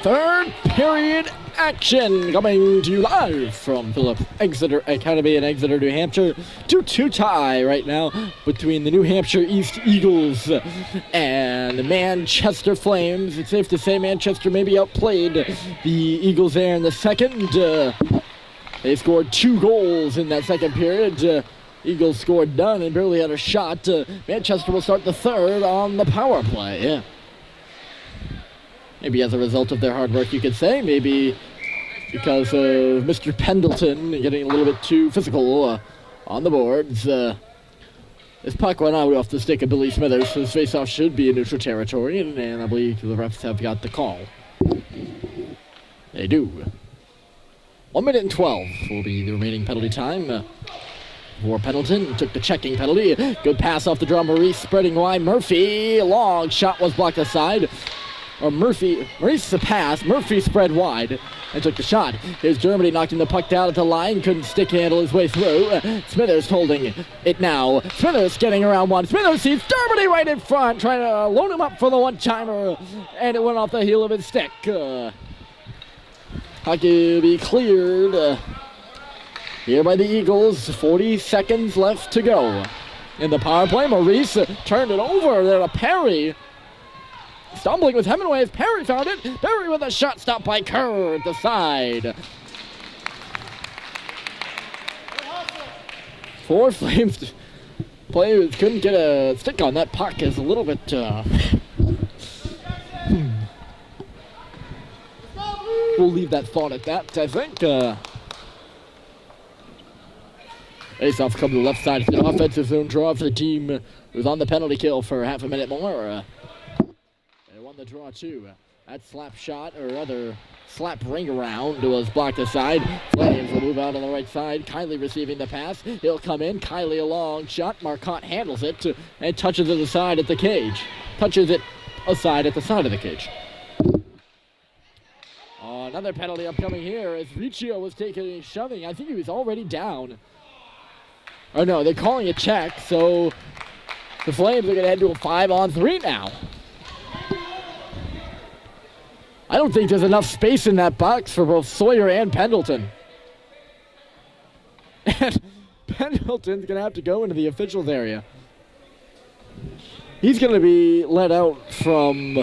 Third period action coming to you live from Phillips Exeter Academy in Exeter, New Hampshire. 2-2 tie right now between the New Hampshire East Eagles and the Manchester Flames. It's safe to say Manchester maybe outplayed the Eagles there in the second. They scored 2 goals in that second period. Eagles scored none and barely had a shot. Manchester will start the third on the power play. Maybe as a result of their hard work, you could say. Maybe because of Mr. Pendleton getting a little bit too physical on the boards. This puck went out off the stick of Billy Smithers, so his face-off should be in neutral territory, and I believe the refs have got the call. They do. 1 minute and 12 will be the remaining penalty time. For Pendleton, took the checking penalty. Good pass off the draw. Maurice spreading wide. Murphy, long shot was blocked aside. Maurice the pass. Murphy spread wide and took the shot. Here's Germany knocking the puck down at the line. Couldn't stick handle his way through. Smithers holding it now. Smithers getting around one. Smithers sees Germany right in front, trying to load him up for the one-timer, and it went off the heel of his stick. Hockey will be cleared here by the Eagles. 40 seconds left to go in the power play. Maurice turned it over there to Perry. Stumbling with Hemingway as Perry found it. Perry with a shot stopped by Kerr at the side. 4 Flames players couldn't get a stick on that puck. Is a little bit we'll leave that thought at that, I think. Face-off come to the left side. It's an offensive zone draw for the team who's on the penalty kill for half a minute more. They won the draw too. That slap shot or other slap ring around was blocked aside. Flames will move out on the right side. Kiley receiving the pass. He'll come in. Kiley a long shot. Marcotte handles it and touches it aside at the cage. Touches it aside at the side of the cage. Another penalty upcoming here as Riccio was taking a shoving. I think he was already down. Oh no, they're calling a check, so the Flames are going to head to a 5-on-3 now. I don't think there's enough space in that box for both Sawyer and Pendleton. And Pendleton's going to have to go into the officials area. He's going to be let out from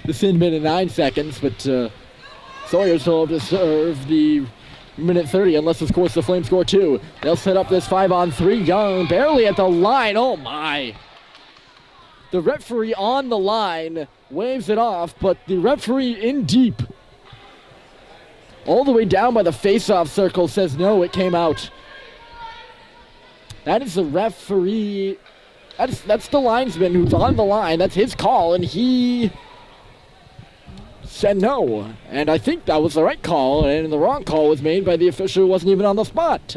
the sin bin in 9 seconds, but Sawyer still have to serve the minute 30, unless, of course, the Flames score 2. They'll set up this 5-on-3. Young barely at the line. Oh, my. The referee on the line waves it off, but the referee in deep, all the way down by the face-off circle, says no, it came out. That is the referee. That's the linesman who's on the line. That's his call, and he said no. And I think that was the right call, and the wrong call was made by the official who wasn't even on the spot.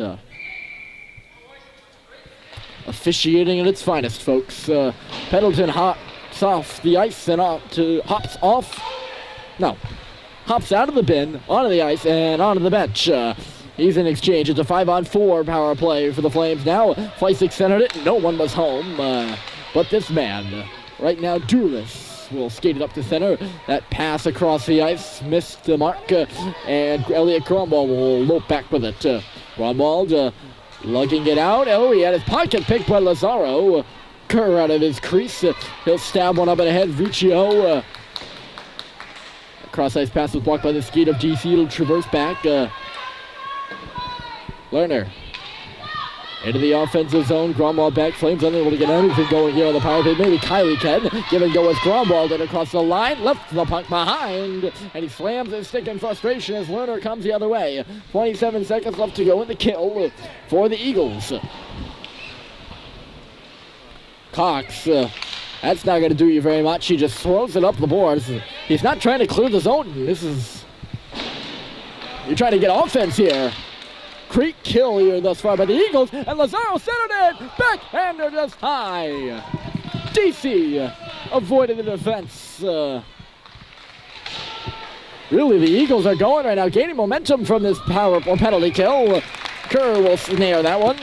Officiating at its finest, folks. Pendleton hops off the ice and hops out of the bin, onto the ice, and onto the bench. He's in exchange. It's a 5-on-4 power play for the Flames now. Fleisig centered it. No one was home. But this man, right now, Duras, will skate it up to center. That pass across the ice missed the mark, and Elliot Gromwald will lope back with it. Gromwald lugging it out. Oh, he had his pocket picked by Lazaro. Kerr out of his crease. He'll stab one up and ahead. Riccio. Cross-ice pass was blocked by the skate of DC. It'll traverse back. Lerner into the offensive zone. Gromwald back. Flames unable to get anything going here on the power play. Maybe Kiley can. Give and go with Gromwald and across the line. Left the puck behind. And he slams his stick in frustration as Lerner comes the other way. 27 seconds left to go in the kill for the Eagles. Cox. That's not going to do you very much. He just throws it up the boards. He's not trying to clear the zone. You're trying to get offense here. Great kill here thus far by the Eagles, and Lazaro centered it. Backhander just high. DC avoided the defense. Really, the Eagles are going right now, gaining momentum from this power or penalty kill. Kerr will snare that one.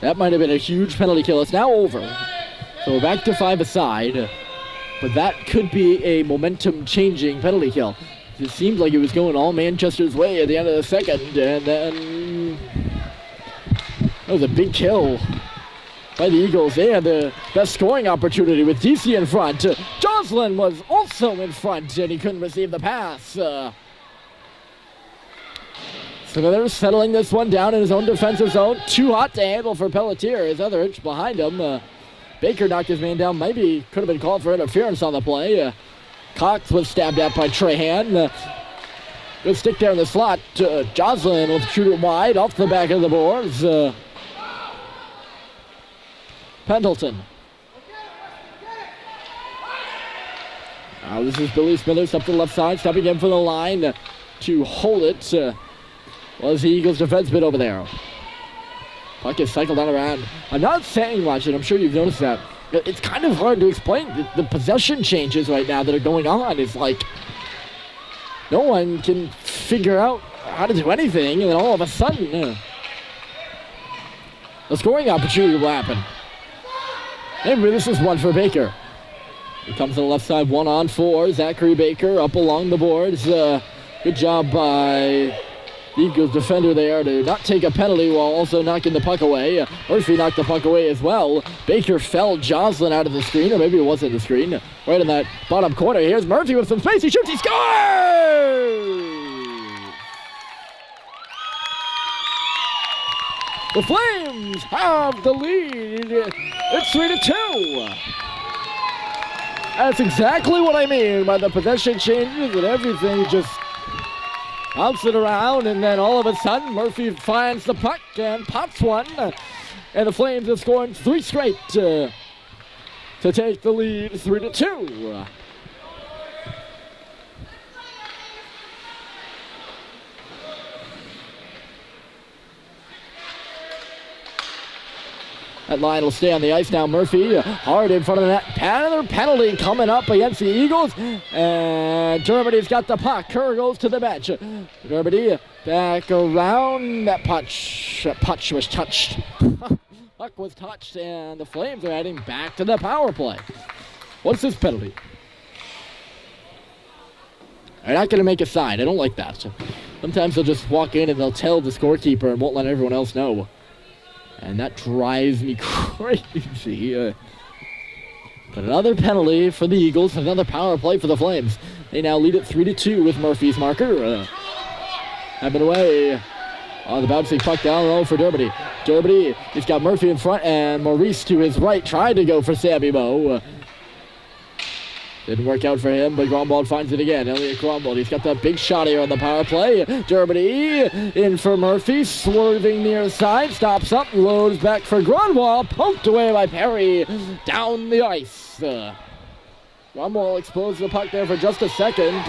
That might have been a huge penalty kill. It's now over. So we're back to 5 aside. But that could be a momentum-changing penalty kill. It seemed like it was going all Manchester's way at the end of the second. And then that was a big kill by the Eagles. They had the best scoring opportunity with DC in front. Joslin was also in front, and he couldn't receive the pass. So they're settling this one down in his own defensive zone. Too hot to handle for Pelletier. His other inch behind him. Baker knocked his man down. Maybe could have been called for interference on the play. Cox was stabbed at by Trahan. Good stick there in the slot. Joslin will shoot it wide off the back of the boards. Pendleton. Now this is Billy Smithers up to the left side, stepping in for the line to hold it. Was the Eagles defenseman over there. Puck is cycled on around. I'm not saying much, and I'm sure you've noticed that. It's kind of hard to explain the possession changes right now that are going on. It's like no one can figure out how to do anything, and then all of a sudden, a scoring opportunity will happen. Maybe this is one for Baker. He comes to the left side, 1-on-4. Zachary Baker up along the boards. Good job by the Eagles defender there to not take a penalty while also knocking the puck away. Murphy knocked the puck away as well. Baker fell Joslin out of the screen, or maybe it wasn't the screen. Right in that bottom corner. Here's Murphy with some space. He shoots, he scores! The Flames have the lead. It's 3-2. That's exactly what I mean by the possession changes and everything just bounce it around, and then all of a sudden Murphy finds the puck and pops one, and the Flames have scored 3 straight to take the lead 3-2. That line will stay on the ice now. Murphy hard in front of the net. Another penalty coming up against the Eagles. And Dermody's got the puck. Kerr goes to the bench. Dermody back around. That puck was touched. Puck was touched, and the Flames are heading back to the power play. What's this penalty? They're not going to make a sign. I don't like that. Sometimes they'll just walk in and they'll tell the scorekeeper and won't let everyone else know. And that drives me crazy. But another penalty for the Eagles, another power play for the Flames. They now lead it 3-2 with Murphy's marker. Having away on the bouncing puck down low for Dermody. Dermody, he's got Murphy in front, and Maurice to his right tried to go for Sammy Moe. Didn't work out for him, but Gromwald finds it again. Elliot Gromwald, he's got that big shot here on the power play. Dermody in for Murphy, swerving near side, stops up, loads back for Gromwald, poked away by Perry, down the ice. Gromwald explodes the puck there for just a second.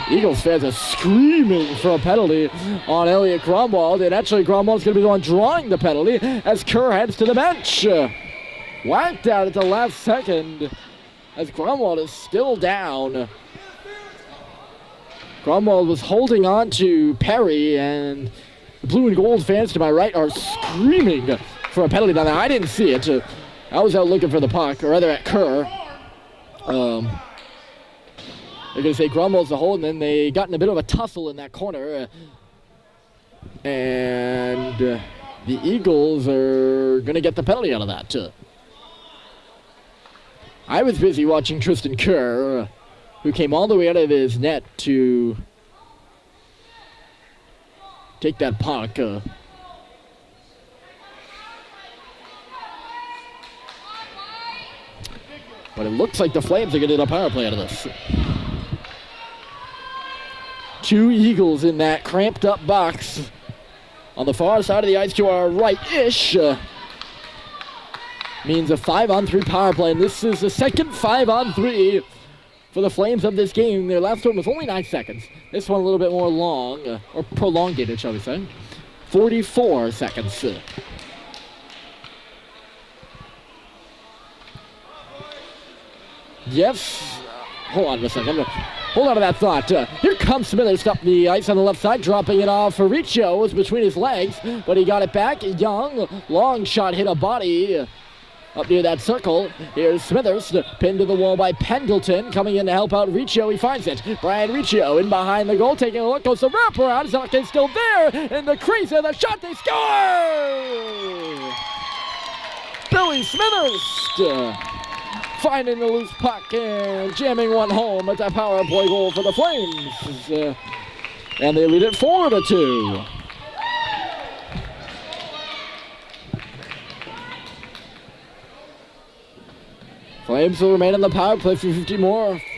Eagles fans are screaming for a penalty on Elliot Gromwald, and actually Gromwald's going to be the one drawing the penalty as Kerr heads to the bench. Whacked out at the last second as Gromwald is still down. Gromwald was holding on to Perry, and the blue and gold fans to my right are screaming for a penalty down there. I didn't see it. I was out looking for the puck, or rather at Kerr. They're going to say Gromwald's the hold, and then they got in a bit of a tussle in that corner. And the Eagles are going to get the penalty out of that. I was busy watching Tristan Kerr, who came all the way out of his net to take that puck. But it looks like the Flames are going to get a power play out of this. 2 Eagles in that cramped up box on the far side of the ice to our right-ish. Means a 5-on-3 power play, and this is the second 5-on-3 for the Flames of this game. Their last one was only 9 seconds. This one a little bit more long, or prolongated, shall we say. 44 seconds. Yes. Hold on a second. hold on to that thought. Here comes Smithers up the ice on the left side, dropping it off for Riccio. It was between his legs, but he got it back. Young, long shot, hit a body up near that circle. Here's Smithers, pinned to the wall by Pendleton, coming in to help out Riccio. He finds it. Brian Riccio in behind the goal, taking a look, goes to wraparound. Zalkin's still there in the crease, and the shot, they score! Billy Smithers finding the loose puck and jamming one home. It's a power play goal for the Flames. And they lead it 4-2. Flames will remain on the power play for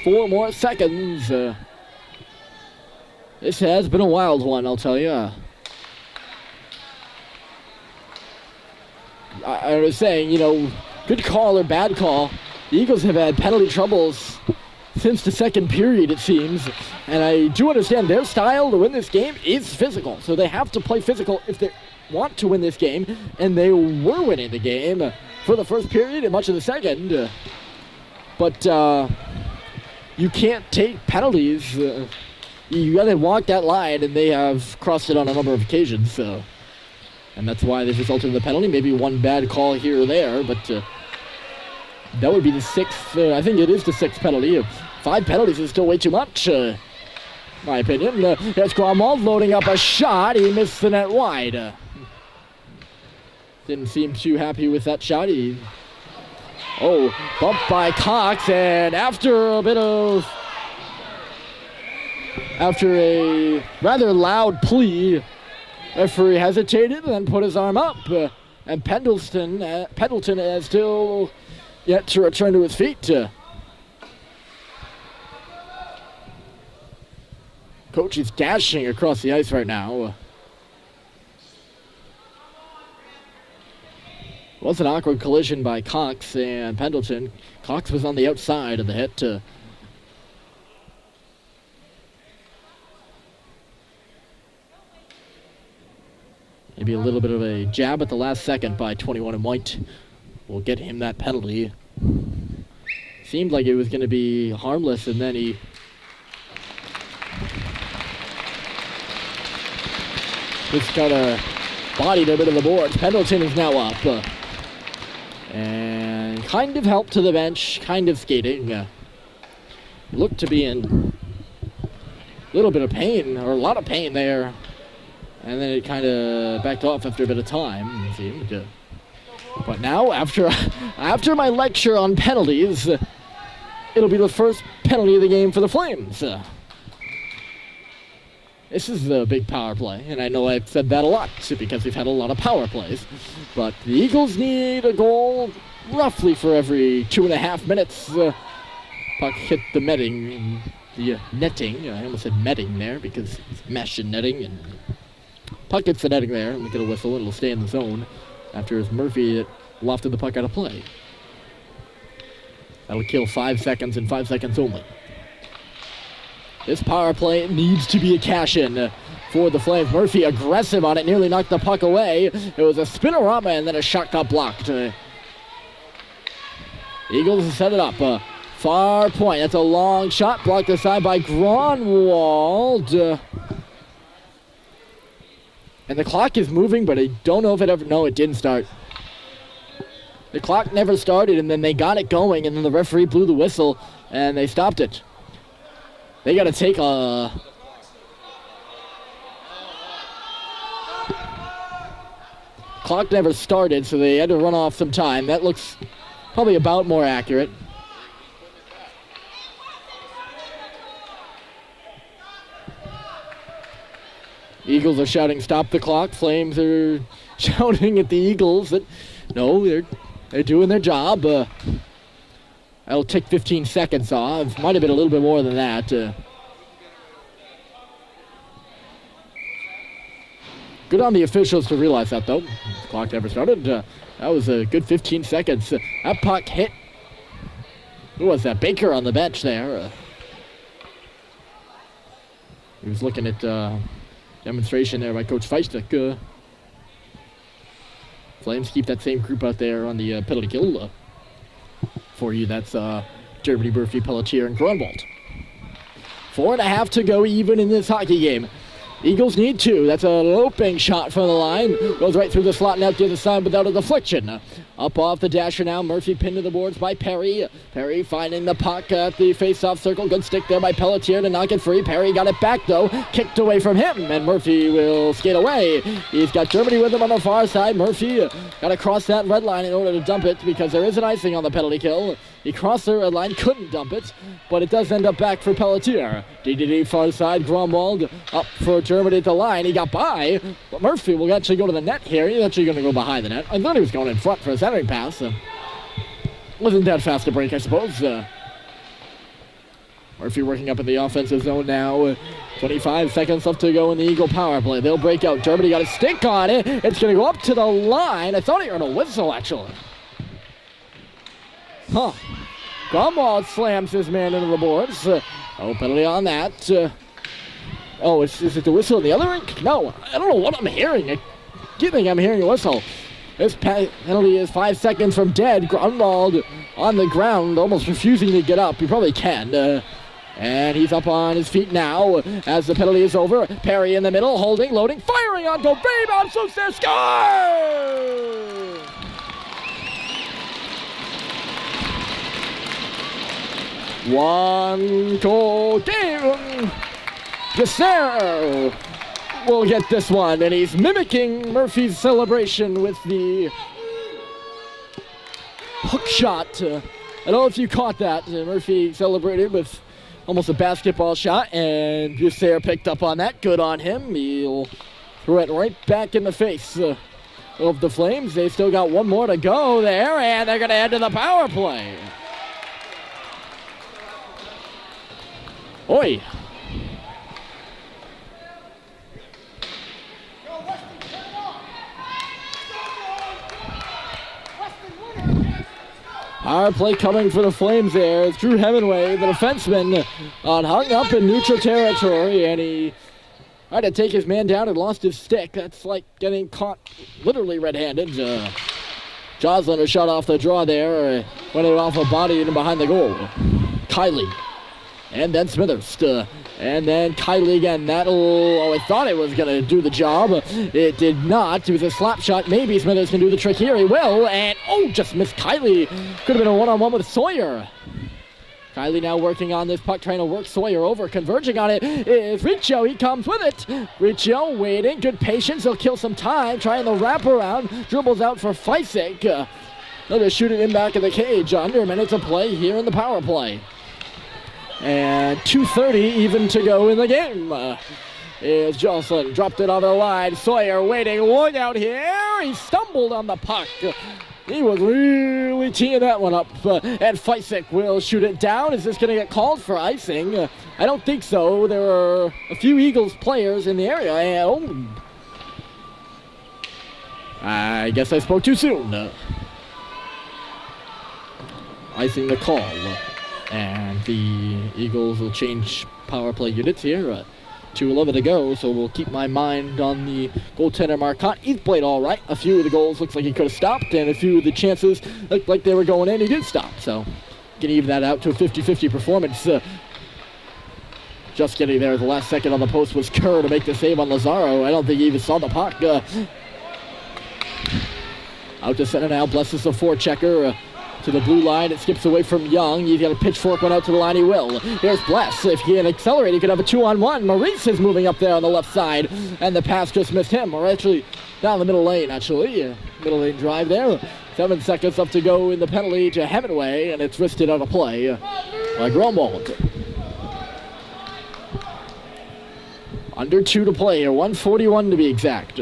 4 more seconds. This has been a wild one, I'll tell you. I was saying, you know, good call or bad call. The Eagles have had penalty troubles since the second period, it seems. And I do understand their style to win this game is physical. So they have to play physical if they want to win this game. And they were winning the game for the first period and much of the second. But you can't take penalties. You got to walk that line, and they have crossed it on a number of occasions. So, and that's why this resulted in the penalty. Maybe one bad call here or there, but that would be the 6th. I think it is the 6th penalty. 5 penalties is still way too much, in my opinion. Here's Gromwald loading up a shot. He missed the net wide. Didn't seem too happy with that shot. Bumped by Cox, and after a rather loud plea, referee hesitated and then put his arm up, and Pendleton has still yet to return to his feet. Coach is dashing across the ice right now. It was an awkward collision by Cox and Pendleton. Cox was on the outside of the hit. Maybe a little bit of a jab at the last second by 21 and White will get him that penalty. Seemed like it was going to be harmless, and then he just kind of bodied a bit of the boards. Pendleton is now up. And kind of helped to the bench, kind of skating. Looked to be in a little bit of pain, or a lot of pain there. And then it kind of backed off after a bit of time, it seemed. But now, after my lecture on penalties, it'll be the first penalty of the game for the Flames. This is a big power play, and I know I've said that a lot because we've had a lot of power plays. But the Eagles need a goal roughly for every 2.5 minutes. Puck hit the netting. I almost said netting there because it's mesh and netting. And puck hits the netting there, and we get a whistle, and it'll stay in the zone after it's Murphy that lofted the puck out of play. That'll kill 5 seconds and 5 seconds only. This power play needs to be a cash-in for the Flames. Murphy aggressive on it, nearly knocked the puck away. It was a spinorama, and then a shot got blocked. Eagles set it up. Far point. That's a long shot, blocked aside by Gromwald. And the clock is moving, but I don't know if it ever... No, it didn't start. The clock never started, and then they got it going, and then the referee blew the whistle, and they stopped it. They got to take a... Clock never started, so they had to run off some time. That looks probably about more accurate. Eagles are shouting, "Stop the clock." Flames are shouting at the Eagles that, no, they're doing their job. That'll take 15 seconds off. Might have been a little bit more than that. Good on the officials to realize that, though. The clock never started. That was a good 15 seconds. That puck hit. Who was that? Baker on the bench there. He was looking at demonstration there by Coach Feistek. Flames keep that same group out there on the penalty kill. For you, that's Germany, Murphy, Pelletier, and Grunwald. 4.5 to go even in this hockey game. Eagles need 2. That's a loping shot from the line. Goes right through the slot and out the other side without a deflection. Up off the dasher now. Murphy pinned to the boards by Perry. Perry finding the puck at the face-off circle. Good stick there by Pelletier to knock it free. Perry got it back though. Kicked away from him, and Murphy will skate away. He's got Germany with him on the far side. Murphy got to cross that red line in order to dump it because there is an icing on the penalty kill. He crossed the red line, couldn't dump it, but it does end up back for Pelletier. DDD far side, Gromwald up for Germany at the line. He got by, but Murphy will actually go to the net here. He's actually going to go behind the net. I thought he was going in front for a centering pass. Wasn't that fast to break, I suppose. Murphy working up in the offensive zone now. 25 seconds left to go in the Eagle power play. They'll break out. Germany got a stick on it. It's going to go up to the line. I thought he heard a whistle, actually. Huh. Gromwald slams his man into the boards. Oh, penalty on that. Is it the whistle in the other rink? No, I don't know what I'm hearing. I keep thinking I'm hearing a whistle. This penalty is 5 seconds from dead. Gromwald on the ground, almost refusing to get up. He probably can. And he's up on his feet now as the penalty is over. Perry in the middle, holding, loading, firing on goal. Rebound, shoots there, score! 1-goal game. Exeter will get this one, and he's mimicking Murphy's celebration with the hook shot. I don't know if you caught that. Murphy celebrated with almost a basketball shot, and Exeter picked up on that. Good on him. He'll throw it right back in the face of the Flames. They still got one more to go there, and they're going to head to the power play. Oi. Power play coming for the Flames there. It's Drew Hemingway, the defenseman, hung up in neutral territory, and he tried to take his man down and lost his stick. That's like getting caught literally red-handed. Joslin a shot off the draw there. Went it off a body and behind the goal. Kiley. And then Smithers, and then Kiley again. I thought it was going to do the job. It did not. It was a slap shot. Maybe Smithers can do the trick here. He will, and just missed Kiley. Could have been a one-on-one with Sawyer. Kiley now working on this puck, trying to work Sawyer over. Converging on it is Riccio. He comes with it. Riccio waiting. Good patience. He'll kill some time. Trying the wraparound. Dribbles out for Feisik. They'll just shoot it in back of the cage. Under a minute to play here in the power play. And 2:30 even to go in the game. Is Jocelyn dropped it on the line. Sawyer waiting. Look out here. He stumbled on the puck. He was really teeing that one up. And Feisik will shoot it down. Is this going to get called for icing? I don't think so. There are a few Eagles players in the area. And, I guess I spoke too soon. Icing the call. And the Eagles will change power play units here. 2:11 to go, so we'll keep my mind on the goaltender Marcotte. He's played all right. A few of the goals looks like he could have stopped, and a few of the chances looked like they were going in. He did stop, so can even that out to a 50-50 performance. Just getting there at the last second on the post was Kerr to make the save on Lazaro. I don't think he even saw the puck. Out to center now. Blesses the forechecker. To the blue line, it skips away from Young. He's got a pitchfork one out to the line, he will. Here's Bless. If he can accelerate, he could have a 2-on-1. Maurice is moving up there on the left side, and the pass just missed him. Or actually, down the middle lane, actually. Middle lane drive there. 7 seconds left to go in the penalty to Hemingway, and it's wristed out of play by Gromwald. Under 2 to play here, 1:41 to be exact.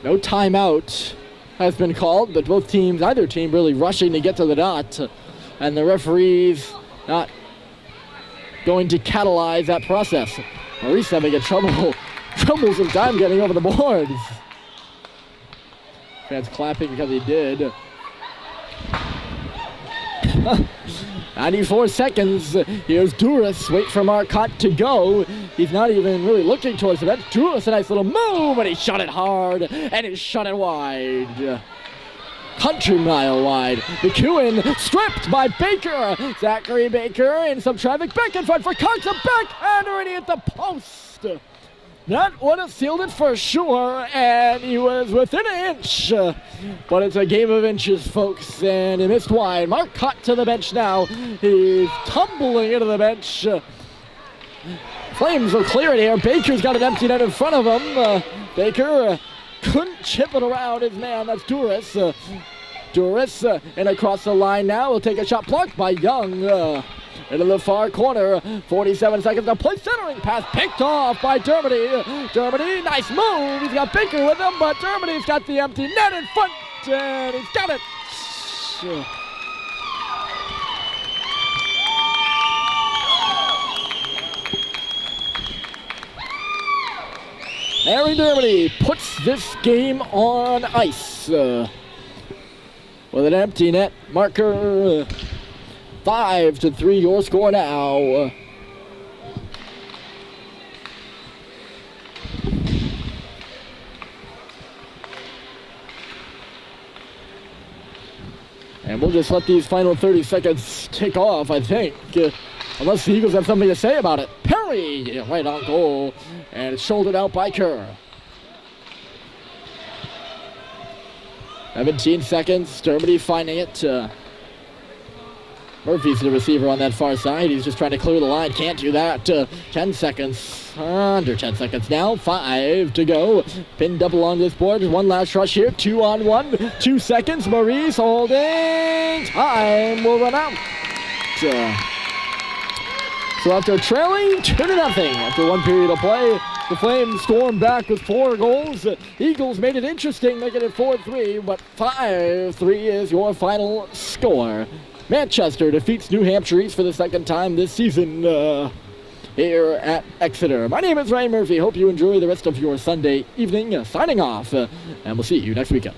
No timeout has been called, but either team really rushing to get to the dot. And the referees not going to catalyze that process. Maurice having a trouble some time getting over the boards. Fans clapping because he did. 94 seconds. Here's Duras. Wait for Marcotte to go. He's not even really looking towards the bench. Duras, a nice little move, and he shot it hard, and he shot it wide. country mile wide. McEwen stripped by Baker. Zachary Baker in some traffic. Back in front for Cox. A backhander and he hit the post. That would have sealed it for sure, and he was within an inch. But it's a game of inches, folks, and he missed wide. Mark Cott to the bench now. He's tumbling into the bench. Flames will clear it here. Baker's got an empty net in front of him. Baker couldn't chip it around his man. That's Duras. Duras and across the line now. Will take a shot blocked by Young. Into the far corner, 47 seconds to play, centering pass picked off by Dermody. Dermody, nice move. He's got Baker with him, but Dermody's got the empty net in front, and he's got it. Aaron Dermody puts this game on ice with an empty net marker. 5-3 your score now. And we'll just let these final 30 seconds tick off, I think. Unless the Eagles have something to say about it. Perry, right on goal. And it's shouldered out by Kerr. 17 seconds. Dermody finding it. Murphy's the receiver on that far side. He's just trying to clear the line. Can't do that. 10 seconds. Under 10 seconds now. 5 to go. Pinned up along this board. One last rush here. 2-on-1. 2 seconds. Maurice holding. Time will run out. So after trailing 2-0, after one period of play, the Flames stormed back with 4 goals. Eagles made it interesting, making it 4-3, but 5-3 is your final score. Manchester defeats New Hampshire East for the second time this season here at Exeter. My name is Ryan Murphy. Hope you enjoy the rest of your Sunday evening. Signing off, and we'll see you next weekend.